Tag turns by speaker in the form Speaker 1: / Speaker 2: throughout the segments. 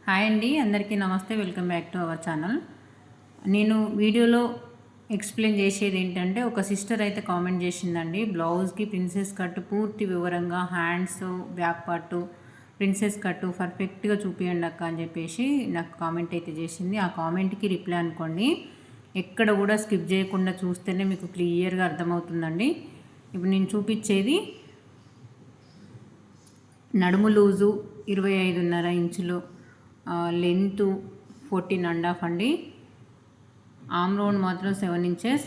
Speaker 1: Hi అండి, అందరికీ నమస్తే. Welcome back to our channel. నేను వీడియోలో ఎక్స్ప్లెయిన్ చేసేది ఏంటంటే, ఒక సిస్టర్ అయితే కామెంట్ చేసిందండి, బ్లౌజ్కి ప్రిన్సెస్ కట్ పూర్తి వివరంగా hands, back part princess cut పర్ఫెక్ట్గా చూపియండి అక్క అని చెప్పేసి నాకు కామెంట్ అయితే చేసింది. ఆ కామెంట్కి రిప్లై అనుకోండి, ఎక్కడ కూడా స్కిప్ చేయకుండా చూస్తేనే మీకు క్లియర్గా అర్థమవుతుందండి. ఇప్పుడు నేను చూపించేది నడుము లూజు 25.5 ఇంచులు, లెంత్ 14.5 అండి. ఆమ్ రౌండ్ మాత్రం 7 ఇంచెస్.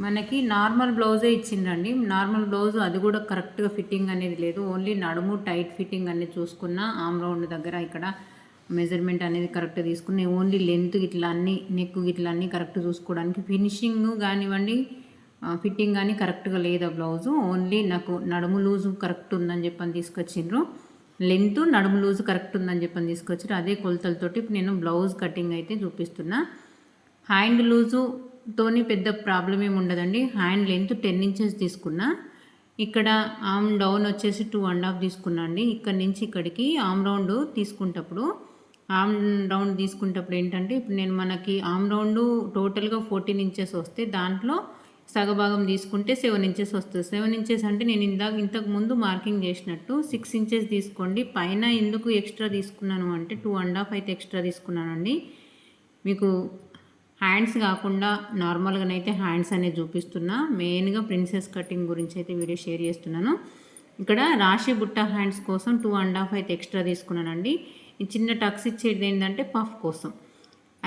Speaker 1: మనకి నార్మల్ బ్లౌజే ఇచ్చిండ్రండి. నార్మల్ బ్లౌజ్ అది కూడా కరెక్ట్గా ఫిట్టింగ్ అనేది లేదు. ఓన్లీ నడుము టైట్ ఫిట్టింగ్ అనేది చూసుకున్న, ఆమ్ రౌండ్ దగ్గర ఇక్కడ మెజర్మెంట్ అనేది కరెక్ట్ తీసుకుని, ఓన్లీ లెంత్ ఇట్లా అన్నీ, నెక్ ఇట్లా అన్నీ కరెక్ట్ చూసుకోవడానికి ఫినిషింగ్ కానివ్వండి, ఫిట్టింగ్ కానీ కరెక్ట్గా లేదు ఆ బ్లౌజు. ఓన్లీ నాకు నడుము లూజు కరెక్ట్ ఉందని చెప్పని తీసుకొచ్చిండ్రు, లెంత్ నడుము లూజు కరెక్ట్ ఉందని చెప్పని తీసుకొచ్చారు. అదే కొలతలతోటి నేను బ్లౌజ్ కటింగ్ అయితే చూపిస్తున్నా. హ్యాండ్ లూజుతోని పెద్ద ప్రాబ్లం ఏమి ఉండదండి. హ్యాండ్ లెంత్ 10 ఇంచెస్ తీసుకున్నా. ఇక్కడ ఆమ్ డౌన్ వచ్చేసి 2.5 తీసుకున్నా అండి. ఇక్కడ నుంచి ఇక్కడికి ఆమ్ రౌండ్ తీసుకుంటప్పుడు, ఆమ్ రౌండ్ తీసుకుంటప్పుడు ఏంటంటే, ఇప్పుడు నేను మనకి ఆమ్ రౌండ్ టోటల్గా 14 ఇంచెస్ వస్తే దాంట్లో సగభాగం తీసుకుంటే 7 ఇంచెస్ వస్తుంది. 7 ఇంచెస్ అంటే నేను ఇంతకు ముందు మార్కింగ్ చేసినట్టు 6 ఇంచెస్ తీసుకోండి. పైన ఎందుకు ఎక్స్ట్రా తీసుకున్నాను అంటే 2.5 అయితే ఎక్స్ట్రా తీసుకున్నానండి. మీకు హ్యాండ్స్ కాకుండా నార్మల్గానైతే హ్యాండ్స్ అనేది చూపిస్తున్నా. మెయిన్గా ప్రిన్సెస్ కటింగ్ గురించి అయితే వీడియో షేర్ చేస్తున్నాను. ఇక్కడ రాశి బుట్ట హ్యాండ్స్ కోసం 2.5 అయితే ఎక్స్ట్రా తీసుకున్నానండి. ఈ చిన్న టక్స్ ఇచ్చేది ఏంటంటే పఫ్ కోసం.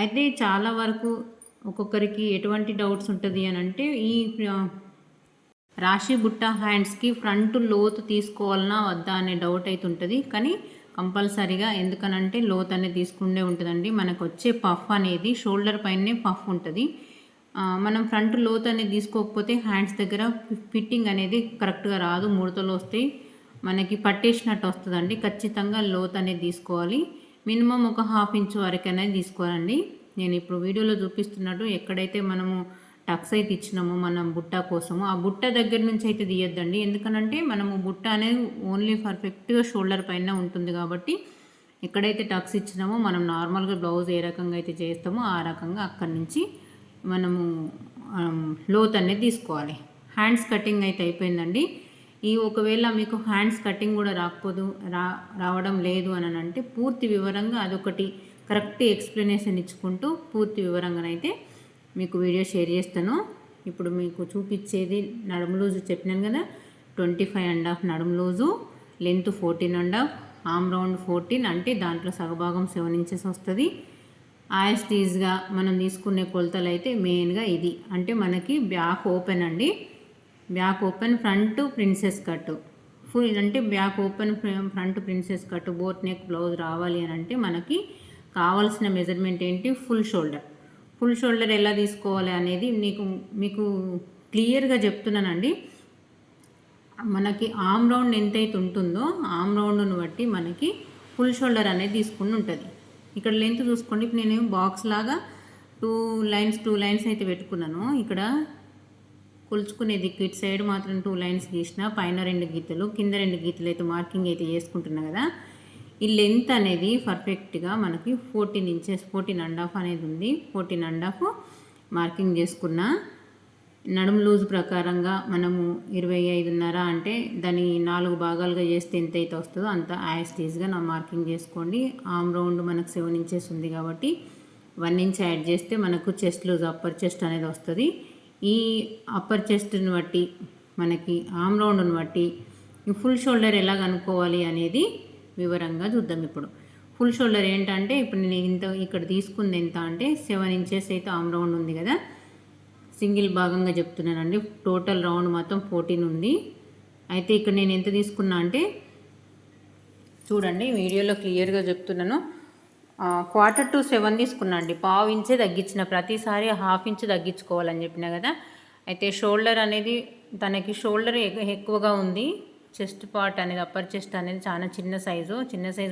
Speaker 1: అయితే చాలా వరకు ఒక్కొక్కరికి ఎటువంటి డౌట్స్ ఉంటుంది అని అంటే, ఈ రాశి బుట్ట హ్యాండ్స్కి ఫ్రంట్ లోతు తీసుకోవాలన్నా వద్దా అనే డౌట్ అయితే ఉంటుంది. కానీ కంపల్సరీగా, ఎందుకనంటే లోత్ అనేది తీసుకుంటే ఉంటుందండి. మనకు వచ్చే పఫ్ అనేది షోల్డర్ పైనే పఫ్ ఉంటుంది. మనం ఫ్రంట్ లోత్ అనేది తీసుకోకపోతే హ్యాండ్స్ దగ్గర ఫిట్టింగ్ అనేది కరెక్ట్గా రాదు, ముడతలు వస్తాయి, మనకి పట్టేసినట్టు వస్తుందండి. ఖచ్చితంగా లోత్ అనేది తీసుకోవాలి. మినిమం ఒక 1/2 ఇంచ్ వరకు అనేది తీసుకోవాలండి. నేను ఇప్పుడు వీడియోలో చూపిస్తున్నట్టు ఎక్కడైతే మనము టక్స్ అయితే ఇచ్చినామో మనం బుట్ట కోసము, ఆ బుట్ట దగ్గర నుంచి అయితే తీయొద్దండి. ఎందుకనంటే మనము బుట్ట అనేది ఓన్లీ పర్ఫెక్ట్గా షోల్డర్ పైన ఉంటుంది కాబట్టి, ఎక్కడైతే టక్స్ ఇచ్చినామో మనం నార్మల్గా బ్లౌజ్ ఏ రకంగా అయితే చేస్తామో ఆ రకంగా అక్కడి నుంచి మనము లోత్ అనేది తీసుకోవాలి. హ్యాండ్స్ కటింగ్ అయితే అయిపోయిందండి. ఒకవేళ మీకు హ్యాండ్స్ కటింగ్ కూడా రావడం లేదు అని అంటే, పూర్తి వివరంగా అదొకటి కరెక్ట్ ఎక్స్ప్లెనేషన్ ఇచ్చుకుంటూ పూర్తి వివరంగానైతే మీకు వీడియో షేర్ చేస్తాను. ఇప్పుడు మీకు చూపించేది నడుము లూజు చెప్పినాను కదా, 25.5 నడుము లూజు, లెంత్ 14.5, ఆమ్ రౌండ్ 14 అంటే దాంట్లో సగభాగం 7 ఇంచెస్ వస్తుంది. యాస్టీజ్గా మనం తీసుకునే కొలతలు అయితే మెయిన్గా ఇది. అంటే మనకి బ్యాక్ ఓపెన్ అండి, back open, front princess cut full. అంటే back open, front princess cut, boat neck blouse రావాలి అని అంటే మనకి కావాల్సిన మెజర్మెంట్ ఏంటి, ఫుల్ షోల్డర్. ఫుల్ షోల్డర్ ఎలా తీసుకోవాలి అనేది మీకు క్లియర్గా చెప్తున్నానండి. మనకి ఆమ్ రౌండ్ ఎంతైతే ఉంటుందో ఆమ్ రౌండ్ను బట్టి మనకి ఫుల్ షోల్డర్ అనేది తీసుకుని ఉంటుంది. ఇక్కడ లెంత్ చూసుకోండి. ఇప్పుడు నేను బాక్స్ లాగా 2 లైన్స్ అయితే పెట్టుకున్నాను. ఇక్కడ కొలుచుకునేది ఇటు సైడ్ మాత్రం 2 లైన్స్ గీసిన, పైన 2 గీతలు, కింద 2 గీతలు అయితే మార్కింగ్ అయితే చేసుకుంటున్నా కదా. ఈ లెంత్ అనేది పర్ఫెక్ట్గా మనకి 14 ఇంచెస్, 14.5 అనేది ఉంది. 14.5 మార్కింగ్ చేసుకున్న. నడుము లూజ్ ప్రకారంగా మనము 25.5 అంటే దాన్ని 4 భాగాలుగా చేస్తే ఎంత అయితే వస్తుందో అంత యాస్టీజ్గా నా మార్కింగ్ చేసుకోండి. ఆమ్ రౌండ్ మనకు 7 ఇంచెస్ ఉంది కాబట్టి 1 ఇంచ్ యాడ్ చేస్తే మనకు చెస్ట్ లూజ్, అప్పర్ చెస్ట్ అనేది వస్తుంది. ఈ అప్పర్ చెస్ట్ని బట్టి మనకి ఆమ్ రౌండ్ని బట్టి ఈ ఫుల్ షోల్డర్ ఎలా కనుక్కోవాలి అనేది వివరంగా చూద్దాం. ఇప్పుడు ఫుల్ షోల్డర్ ఏంటంటే, ఇప్పుడు నేను ఇక్కడ తీసుకుంది ఎంత అంటే 7 ఇంచెస్ అయితే ఆమ్ రౌండ్ ఉంది కదా, సింగిల్ భాగంగా చెప్తున్నానండి. టోటల్ రౌండ్ మొత్తం 14 ఉంది. అయితే ఇక్కడ నేను ఎంత తీసుకున్నా అంటే చూడండి, వీడియోలో క్లియర్గా చెప్తున్నాను. 1/4 తీసుకున్నా అండి. 1/2 ఇంచే తగ్గించిన, ప్రతిసారి 1/2 ఇంచ్ తగ్గించుకోవాలని చెప్పినా కదా. అయితే షోల్డర్ అనేది తనకి షోల్డర్ ఎక్కువగా ఉంది. చెస్ట్ పార్ట్ అనేది, అప్పర్ చెస్ట్ అనేది చాలా చిన్న సైజు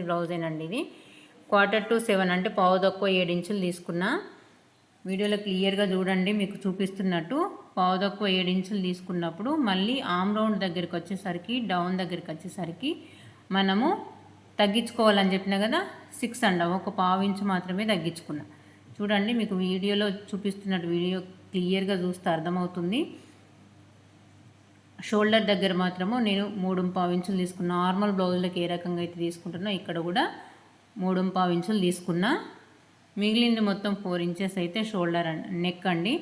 Speaker 1: బ్లౌజేనండి ఇది. 1/4 అంటే 7 ఇంచులు తీసుకున్నా. వీడియోలో క్లియర్గా చూడండి, మీకు చూపిస్తున్నట్టు 7 ఇంచులు తీసుకున్నప్పుడు మళ్ళీ ఆమ్ రౌండ్ దగ్గరికి వచ్చేసరికి, డౌన్ దగ్గరికి వచ్చేసరికి మనము తగ్గించుకోవాలని చెప్పిన కదా 6.5 ఒక పావు ఇంచు మాత్రమే తగ్గించుకున్నా. చూడండి మీకు వీడియోలో చూపిస్తున్నట్టు వీడియో క్లియర్గా చూస్తే అర్థమవుతుంది. షోల్డర్ దగ్గర మాత్రము నేను 3.5 ఇంచులు తీసుకున్నా. నార్మల్ బ్లౌజులకు ఏ రకంగా అయితే తీసుకుంటున్నా ఇక్కడ కూడా 3.5 ఇంచులు తీసుకున్నా. మిగిలింది మొత్తం 4 ఇంచెస్ అయితే షోల్డర్ నెక్ అండి.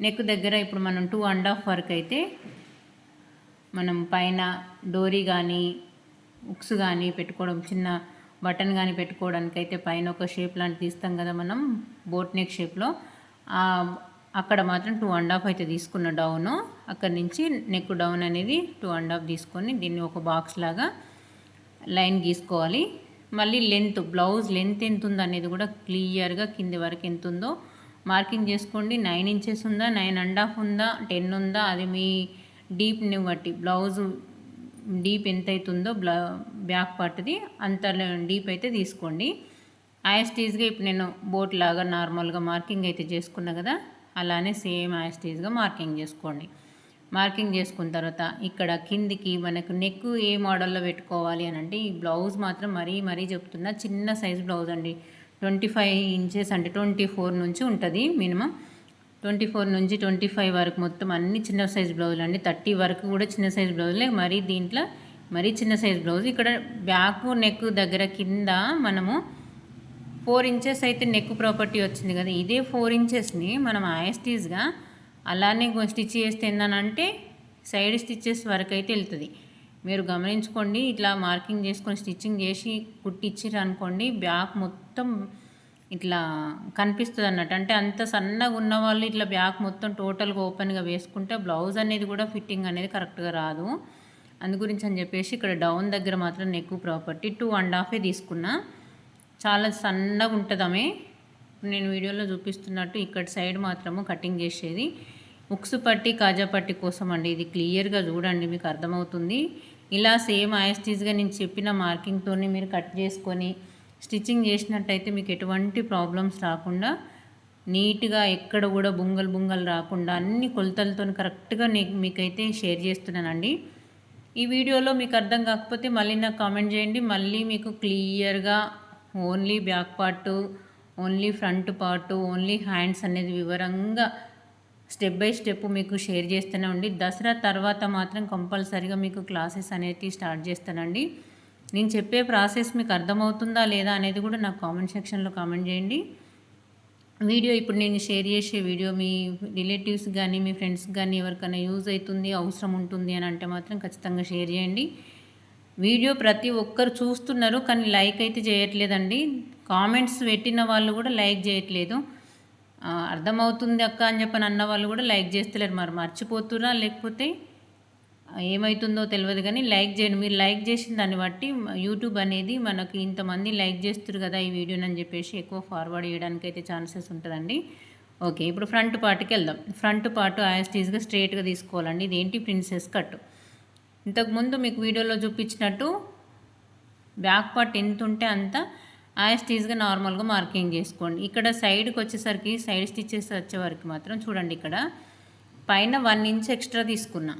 Speaker 1: నెక్ దగ్గర ఇప్పుడు మనం 2.5 వరకు అయితే మనం పైన డోరీ కానీ ఉక్స్ కానీ పెట్టుకోవడం, చిన్న బటన్ కానీ పెట్టుకోవడానికి అయితే పైన ఒక షేప్ లాంటి తీస్తాం కదా మనం బోట్ నెక్ షేప్లో, అక్కడ మాత్రం 2.5 అయితే తీసుకున్న డౌను. అక్కడి నుంచి నెక్ డౌన్ అనేది 2.5 తీసుకొని దీన్ని ఒక బాక్స్ లాగా లైన్ గీసుకోవాలి. మళ్ళీ లెంత్, బ్లౌజ్ లెంత్ ఎంత ఉందో అనేది కూడా క్లియర్గా కింది వరకు ఎంత ఉందో మార్కింగ్ చేసుకోండి. 9 ఇంచెస్ ఉందా, 9.5 ఉందా, 10 ఉందా, అది మీ డీప్ని బట్టి, బ్లౌజు డీప్ ఎంత అవుతుందో బ్యాక్ పార్ట్ది అంత డీప్ అయితే తీసుకోండి. యాస్టీజ్గా ఇప్పుడు నేను బోట్ లాగా నార్మల్గా మార్కింగ్ అయితే చేసుకున్నా కదా, అలానే సేమ్ యాస్టీజ్గా మార్కింగ్ చేసుకోండి. మార్కింగ్ చేసుకున్న తర్వాత ఇక్కడ కిందికి మనకు నెక్ ఏ మోడల్లో పెట్టుకోవాలి అని అంటే, ఈ బ్లౌజ్ మాత్రం మరీ చెప్తున్నా, చిన్న సైజ్ బ్లౌజ్ అండి. 25 ఇంచెస్ అంటే 24 నుంచి ఉంటుంది మినిమం. 24 నుంచి 25 వరకు మొత్తం అన్ని చిన్న సైజ్ బ్లౌజులు అండి. 30 వరకు కూడా చిన్న సైజ్ బ్లౌజులే. దీంట్లో మరీ చిన్న సైజ్ బ్లౌజ్. ఇక్కడ బ్యాక్ నెక్ దగ్గర కింద మనము 4 ఇంచెస్ అయితే నెక్ ప్రాపర్టీ వచ్చింది కదా, ఇదే 4 ఇంచెస్ని మనం యాస్టీజ్గా అలానే స్టిచ్ చేస్తే ఏందనంటే సైడ్ స్టిచ్చెస్ వరకు అయితే వెళ్తుంది. మీరు గమనించుకోండి. ఇట్లా మార్కింగ్ చేసుకొని స్టిచ్చింగ్ చేసి కుట్టిచ్చిర్రు అనుకోండి, బ్యాక్ మొత్తం ఇట్లా కనిపిస్తుంది అన్నట్టు. అంటే అంత సన్నగా ఉన్న వాళ్ళు ఇట్లా బ్యాక్ మొత్తం టోటల్గా ఓపెన్గా వేసుకుంటే బ్లౌజ్ అనేది కూడా ఫిట్టింగ్ అనేది కరెక్ట్గా రాదు. అందు గురించి అని చెప్పేసి ఇక్కడ డౌన్ దగ్గర మాత్రం నెక్ ప్రాపర్టీ 2.5 తీసుకున్నా. చాలా సన్నగా ఉంటుంది ఆమె. నేను వీడియోలో చూపిస్తున్నట్టు ఇక్కడ సైడ్ మాత్రము కటింగ్ చేసేది ఉక్సు పట్టి కాజా పట్టి కోసం అండి. ఇది క్లియర్గా చూడండి, మీకు అర్థమవుతుంది. ఇలా సేమ్ యాస్టీజ్గా నేను చెప్పిన మార్కింగ్తో మీరు కట్ చేసుకొని స్టిచ్చింగ్ చేసినట్టయితే మీకు ఎటువంటి ప్రాబ్లమ్స్ రాకుండా నీట్గా, ఎక్కడ కూడా బుంగలు రాకుండా అన్ని కొలతలతో కరెక్ట్గా మీకైతే షేర్ చేస్తున్నానండి. ఈ వీడియోలో మీకు అర్థం కాకపోతే మళ్ళీ నాకు కామెంట్ చేయండి. మళ్ళీ మీకు క్లియర్గా only back part, only front part, only hands అనేది వివరంగా స్టెప్ బై స్టెప్ మీకు షేర్ చేస్తూనే ఉండి, దసరా తర్వాత మాత్రం కంపల్సరీగా మీకు క్లాసెస్ అనేవి స్టార్ట్ చేస్తానండి. నేను చెప్పే ప్రాసెస్ మీకు అర్థమవుతుందా లేదా అనేది కూడా నాకు కామెంట్ సెక్షన్లో కామెంట్ చేయండి. వీడియో ఇప్పుడు నేను షేర్ చేసే వీడియో మీ రిలేటివ్స్ కానీ మీ ఫ్రెండ్స్ కానీ ఎవరికైనా యూజ్ అవుతుంది, అవసరం ఉంటుంది అని అంటే మాత్రం ఖచ్చితంగా షేర్ చేయండి. వీడియో ప్రతి ఒక్కరు చూస్తున్నారు కానీ లైక్ అయితే చేయట్లేదండి. కామెంట్స్ పెట్టిన వాళ్ళు కూడా లైక్ చేయట్లేదు. అర్థమవుతుంది అక్క అని చెప్పని అన్న వాళ్ళు కూడా లైక్ చేస్తలేరు. మరి మర్చిపోతురా లేకపోతే ఏమవుతుందో తెలియదు కానీ లైక్ చేయండి. మీరు లైక్ చేసిన దాన్ని బట్టి యూట్యూబ్ అనేది మనకి ఇంతమంది లైక్ చేస్తారు కదా ఈ వీడియోని అని చెప్పేసి ఎక్కువ ఫార్వర్డ్ చేయడానికి అయితే ఛాన్సెస్ ఉంటుందండి. ఓకే, ఇప్పుడు ఫ్రంట్ పార్ట్కి వెళ్దాం. ఫ్రంట్ పార్ట్ యాస్టీజ్గా స్ట్రైట్గా తీసుకోవాలండి. ఇదేంటి ప్రిన్సెస్ కట్. ఇంతకుముందు మీకు వీడియోలో చూపించినట్టు బ్యాక్ పార్ట్ ఎంత ఉంటే అంత యాస్టీజ్గా నార్మల్గా మార్కింగ్ చేసుకోండి. ఇక్కడ సైడ్కి వచ్చేసరికి సైడ్ స్టిచ్చెస్ వచ్చే వరకు మాత్రం చూడండి, ఇక్కడ పైన 1 ఇంచ్ ఎక్స్ట్రా తీసుకున్నా,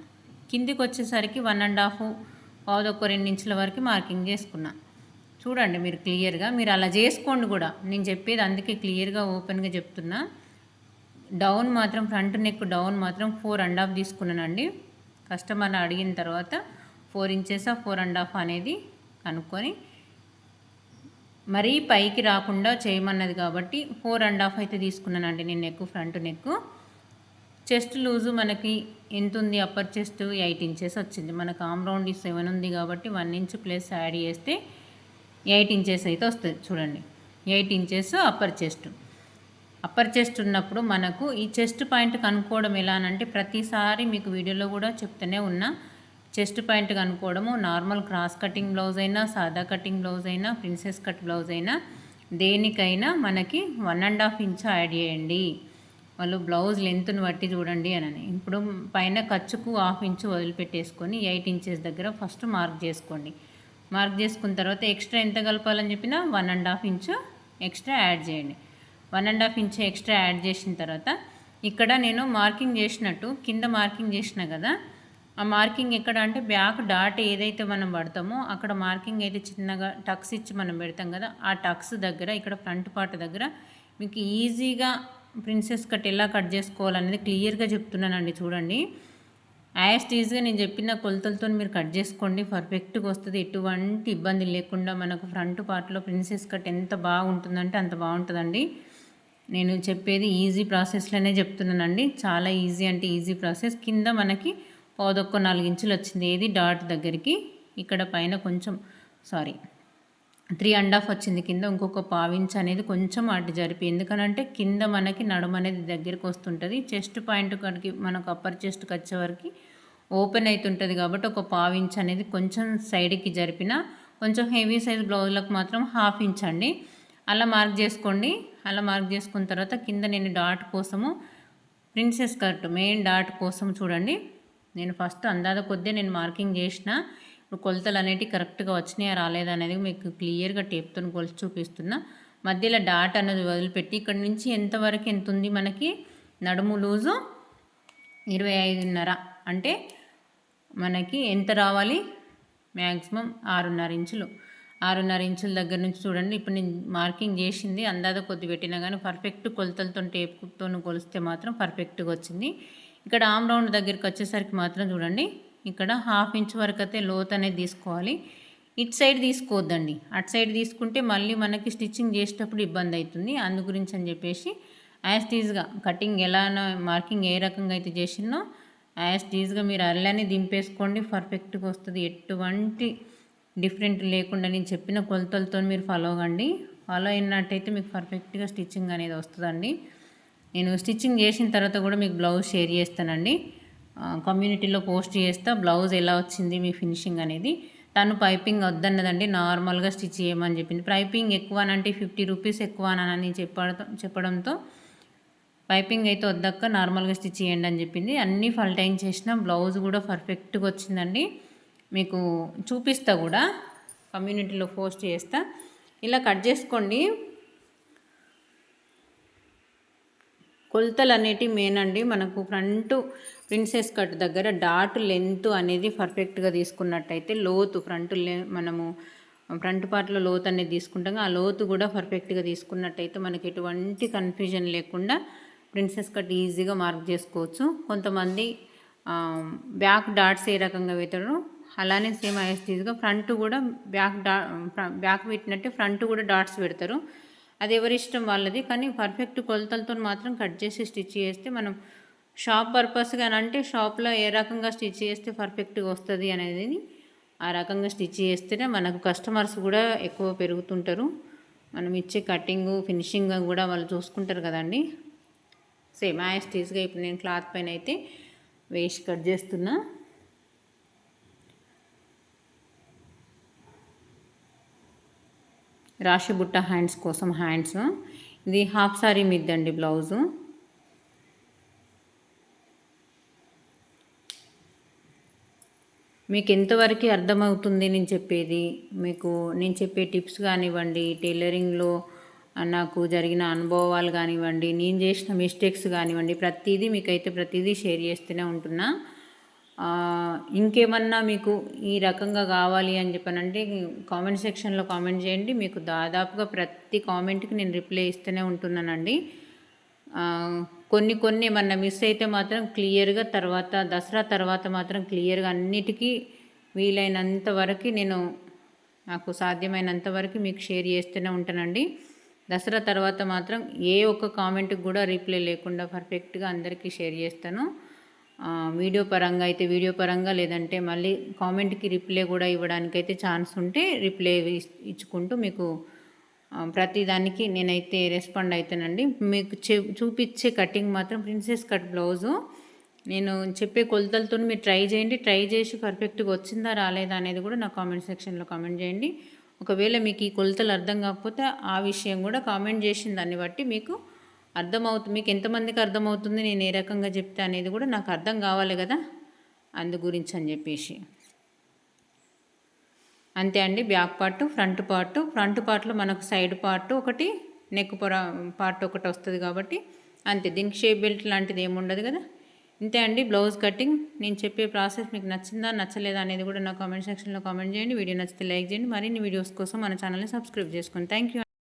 Speaker 1: కిందికి వచ్చేసరికి 1.5 పావుదొక్క 2 ఇంచుల వరకు మార్కింగ్ చేసుకున్నా. చూడండి మీరు క్లియర్గా, మీరు అలా చేసుకోండి కూడా. నేను చెప్పేది అందుకే క్లియర్గా ఓపెన్గా చెప్తున్నా. డౌన్ మాత్రం ఫ్రంట్ నెక్ డౌన్ మాత్రం 4.5 తీసుకున్నానండి. కస్టమర్ని అడిగిన తర్వాత 4 ఇంచెస్ 4.5 అనేది కనుక్కొని మరీ పైకి రాకుండా చేయమన్నది కాబట్టి 4.5 అయితే తీసుకున్నానండి నేను neck, front neck. Chest loose మనకి ఎంత ఉంది, అప్పర్ చెస్ట్ 8 ఇంచెస్ వచ్చింది. మనకు ఆమ్ రౌండ్ 7 ఉంది కాబట్టి 1 ఇంచ్ ప్లస్ యాడ్ చేస్తే 8 ఇంచెస్ అయితే వస్తుంది. చూడండి 8 inches upper chest. Upper chest ఉన్నప్పుడు మనకు ఈ చెస్ట్ పాయింట్ కనుక్కోవడం ఎలా అంటే, ప్రతిసారి మీకు వీడియోలో కూడా చెప్తూనే ఉన్నా, చెస్ట్ పాయింట్ కనుక్కోవడము నార్మల్ క్రాస్ కటింగ్ బ్లౌజ్ అయినా, సాదా కటింగ్ బ్లౌజ్ అయినా, ప్రిన్సెస్ కట్ బ్లౌజ్ అయినా, దేనికైనా మనకి 1.5 ఇంచ్ యాడ్ చేయండి. వాళ్ళు బ్లౌజ్ లెంత్ని బట్టి చూడండి అని. ఇప్పుడు పైన ఖర్చుకు 1/2 ఇంచు వదిలిపెట్టేసుకొని 8 ఇంచెస్ దగ్గర ఫస్ట్ మార్క్ చేసుకోండి. మార్క్ చేసుకున్న తర్వాత ఎక్స్ట్రా ఎంత కలపాలని చెప్పినా 1.5 ఇంచు ఎక్స్ట్రా యాడ్ చేయండి. 1.5 ఇంచ్ ఎక్స్ట్రా యాడ్ చేసిన తర్వాత ఇక్కడ నేను మార్కింగ్ చేసినట్టు కింద మార్కింగ్ చేసిన కదా, ఆ మార్కింగ్ ఎక్కడ అంటే బ్యాక్ డాట్ ఏదైతే మనం పడతామో అక్కడ మార్కింగ్ అయితే చిన్నగా టక్స్ ఇచ్చి మనం పెడతాం కదా, ఆ టక్స్ దగ్గర ఇక్కడ ఫ్రంట్ పార్ట్ దగ్గర మీకు ఈజీగా ప్రిన్సెస్ కట్ ఎలా కట్ చేసుకోవాలనేది క్లియర్గా చెప్తున్నానండి. చూడండి, యాజ్ టీజ్గా నేను చెప్పిన కొలతలతో మీరు కట్ చేసుకోండి, పర్ఫెక్ట్గా వస్తుంది. ఎటువంటి ఇబ్బంది లేకుండా మనకు ఫ్రంట్ పార్ట్లో ప్రిన్సెస్ కట్ ఎంత బాగుంటుందంటే అంత బాగుంటుందండి. నేను చెప్పేది ఈజీ ప్రాసెస్లోనే చెప్తున్నానండి, చాలా ఈజీ అంటే ఈజీ ప్రాసెస్. కింద మనకి 4 ఇంచులు వచ్చింది ఏది డాట్ దగ్గరికి, ఇక్కడ పైన కొంచెం 3.5 వచ్చింది కింద, ఇంకొక 1/4 ఇంచ్ అనేది కొంచెం అటు జరిపి, ఎందుకనంటే కింద మనకి నడుము అనేది దగ్గరికి వస్తుంటుంది. చెస్ట్ పాయింట్ కాడికి మనకు అప్పర్ చెస్ట్కి వచ్చే వరకు ఓపెన్ అవుతుంటుంది కాబట్టి ఒక 1/4 ఇంచ్ అనేది కొంచెం సైడ్కి జరిపిన, కొంచెం హెవీ సైజ్ బ్లౌజ్లకు మాత్రం 1/2 ఇంచ్ అండి. అలా మార్క్ చేసుకోండి. అలా మార్క్ చేసుకున్న తర్వాత కింద నేను డాట్ కోసము ప్రిన్సెస్ కట్ మెయిన్ డాట్ కోసం చూడండి, నేను ఫస్ట్ అందాద కొద్దిగా నేను మార్కింగ్ చేసిన. ఇప్పుడు కొలతలు అనేవి కరెక్ట్గా వచ్చినాయా రాలేదా అనేది మీకు క్లియర్గా టేప్తో కొలిచి చూపిస్తున్నా. మధ్యలో డాట్ అనేది వదిలిపెట్టి ఇక్కడ నుంచి ఎంతవరకు ఎంత ఉంది మనకి నడుము లూజు 25.5, అంటే మనకి ఎంత రావాలి, మ్యాక్సిమం 6.5 ఇంచులు. 6.5 ఇంచుల దగ్గర నుంచి చూడండి, ఇప్పుడు నేను మార్కింగ్ చేసింది అందాద కొద్ది పెట్టినా కానీ పర్ఫెక్ట్ కొలతలతో టేప్తో కొలిస్తే మాత్రం పర్ఫెక్ట్గా వచ్చింది. ఇక్కడ ఆమ్ రౌండ్ దగ్గరికి వచ్చేసరికి మాత్రం చూడండి, ఇక్కడ 1/2 ఇంచ్ వరకు అయితే లోత్ అనేది తీసుకోవాలి. ఇటు సైడ్ తీసుకోవద్దండి, అటు సైడ్ తీసుకుంటే మళ్ళీ మనకి స్టిచ్చింగ్ చేసేటప్పుడు ఇబ్బంది అవుతుంది. అందు గురించి అని చెప్పేసి యాజ్ టీజ్గా కటింగ్ ఎలా మార్కింగ్ ఏ రకంగా అయితే చేసినో యాజ్ టీజ్గా మీరు అల్లానే దింపేసుకోండి, పర్ఫెక్ట్గా వస్తుంది. ఎటువంటి డిఫరెంట్ లేకుండా నేను చెప్పిన కొలతలతో మీరు ఫాలో అవ్వండి. ఫాలో అయినట్టయితే మీకు పర్ఫెక్ట్గా స్టిచ్చింగ్ అనేది వస్తుందండి. నేను స్టిచ్చింగ్ చేసిన తర్వాత కూడా మీకు బ్లౌజ్ షేర్ చేస్తానండి, కమ్యూనిటీలో పోస్ట్ చేస్తా బ్లౌజ్ ఎలా వచ్చింది మీ ఫినిషింగ్ అనేది. తను పైపింగ్ వద్దన్నదండి, నార్మల్గా స్టిచ్ చేయమని చెప్పింది. పైపింగ్ ఎక్కువ అంటే 50 రూపీస్ ఎక్కువ అని చెప్పడంతో పైపింగ్ అయితే వద్దక్క నార్మల్గా స్టిచ్ చేయండి అని చెప్పింది. అన్నీ ఫల్టైన్ చేసిన, బ్లౌజ్ కూడా పర్ఫెక్ట్గా వచ్చిందండి. మీకు చూపిస్తా కూడా, కమ్యూనిటీలో పోస్ట్ చేస్తా. ఇలా కట్ చేసుకోండి. కొలతలు అనేటివి మెయిన్ అండి. మనకు ఫ్రంట్ ప్రిన్సెస్ కట్ దగ్గర డాట్ లెంత్ అనేది పర్ఫెక్ట్గా తీసుకున్నట్టయితే లోతు మనము ఫ్రంట్ పార్ట్లో లోతు అనేది తీసుకుంటాం, ఆ లోతు కూడా పర్ఫెక్ట్గా తీసుకున్నట్టయితే మనకి ఎటువంటి కన్ఫ్యూజన్ లేకుండా ప్రిన్సెస్ కట్ ఈజీగా మార్క్ చేసుకోవచ్చు. కొంతమంది బ్యాక్ డాట్స్ ఏ రకంగా పెడతారో అలానే సేమ్ యాస్టీజ్గా ఫ్రంట్ కూడా బ్యాక్ పెట్టినట్టే ఫ్రంట్ కూడా డాట్స్ పెడతారు. అది ఎవరి ఇష్టం వాళ్ళది, కానీ పర్ఫెక్ట్ కొలతలతో మాత్రం కట్ చేసి స్టిచ్ చేస్తే మనం షాప్ పర్పస్గా అంటే షాప్లో ఏ రకంగా స్టిచ్ చేస్తే పర్ఫెక్ట్గా వస్తుంది అనేది ఆ రకంగా స్టిచ్ చేస్తేనే మనకు కస్టమర్స్ కూడా ఎక్కువ పెరుగుతుంటారు. మనం ఇచ్చే కటింగ్ ఫినిషింగ్ కూడా వాళ్ళు చూసుకుంటారు కదండి. సేమ్ యాస్టీజ్గా ఇప్పుడు నేను క్లాత్ పైన అయితే వేసి కట్ చేస్తున్నా. రాశి బుట్ట హ్యాండ్స్ కోసం హ్యాండ్స్, ఇది హాఫ్ సారీ మిద్దండి బ్లౌజు. మీకు ఎంతవరకు అర్థమవుతుంది నేను చెప్పేది, మీకు నేను చెప్పే టిప్స్ కానివ్వండి, టైలరింగ్లో నాకు జరిగిన అనుభవాలు కానివ్వండి, నేను చేసిన మిస్టేక్స్ కానివ్వండి, ప్రతిదీ షేర్ చేస్తూనే ఉంటున్నా. ఇంకేమన్నా మీకు ఈ రకంగా కావాలి అని చెప్పానంటే కామెంట్ సెక్షన్లో కామెంట్ చేయండి. మీకు దాదాపుగా ప్రతి కామెంట్కి నేను రిప్లై ఇస్తూనే ఉంటున్నానండి. కొన్ని ఏమన్నా మిస్ అయితే మాత్రం క్లియర్గా దసరా తర్వాత మాత్రం క్లియర్గా అన్నిటికీ వీలైనంత వరకు నాకు సాధ్యమైనంత వరకు మీకు షేర్ చేస్తూనే ఉంటానండి. దసరా తర్వాత మాత్రం ఏ ఒక్క కామెంట్కి కూడా రిప్లై లేకుండా పర్ఫెక్ట్గా అందరికీ షేర్ చేస్తాను. వీడియో పరంగా లేదంటే మళ్ళీ కామెంట్కి రిప్లై కూడా ఇవ్వడానికైతే ఛాన్స్ ఉంటే రిప్లై ఇచ్చుకుంటూ మీకు ప్రతిదానికి నేనైతే రెస్పాండ్ అవుతానండి. మీకు చూపించే కటింగ్ మాత్రం ప్రిన్సెస్ కట్ బ్లౌజు నేను చెప్పే కొలతలతో మీరు ట్రై చేసి పర్ఫెక్ట్గా వచ్చిందా రాలేదా అనేది కూడా నా కామెంట్ సెక్షన్లో కామెంట్ చేయండి. ఒకవేళ మీకు ఈ కొలతలు అర్థం కాకపోతే ఆ విషయం కూడా కామెంట్ చేసిన దాన్ని బట్టి మీకు మీకు ఎంతమందికి అర్థమవుతుంది, నేను ఏ రకంగా చెప్తా అనేది కూడా నాకు అర్థం కావాలి కదా, అందు గురించి అని చెప్పేసి. అంతే అండి. బ్యాక్ పార్ట్ ఫ్రంట్ పార్ట్లో మనకు సైడ్ పార్ట్ ఒకటి, నెక్ పార్ట్ ఒకటి వస్తుంది కాబట్టి అంతే. దీనికి షేప్ బెల్ట్ లాంటిది ఏముండదు కదా. ఇంతే అండి బ్లౌజ్ కటింగ్. నేను చెప్పే ప్రాసెస్ మీకు నచ్చిందా నచ్చలేదా అనేది కూడా నా కామెంట్ సెక్షన్లో కామెంట్ చేయండి. వీడియో నచ్చితే లైక్ చేయండి. మరిన్ని వీడియోస్ కోసం మన ఛానల్ని సబ్స్క్రైబ్ చేసుకోండి. Thank you.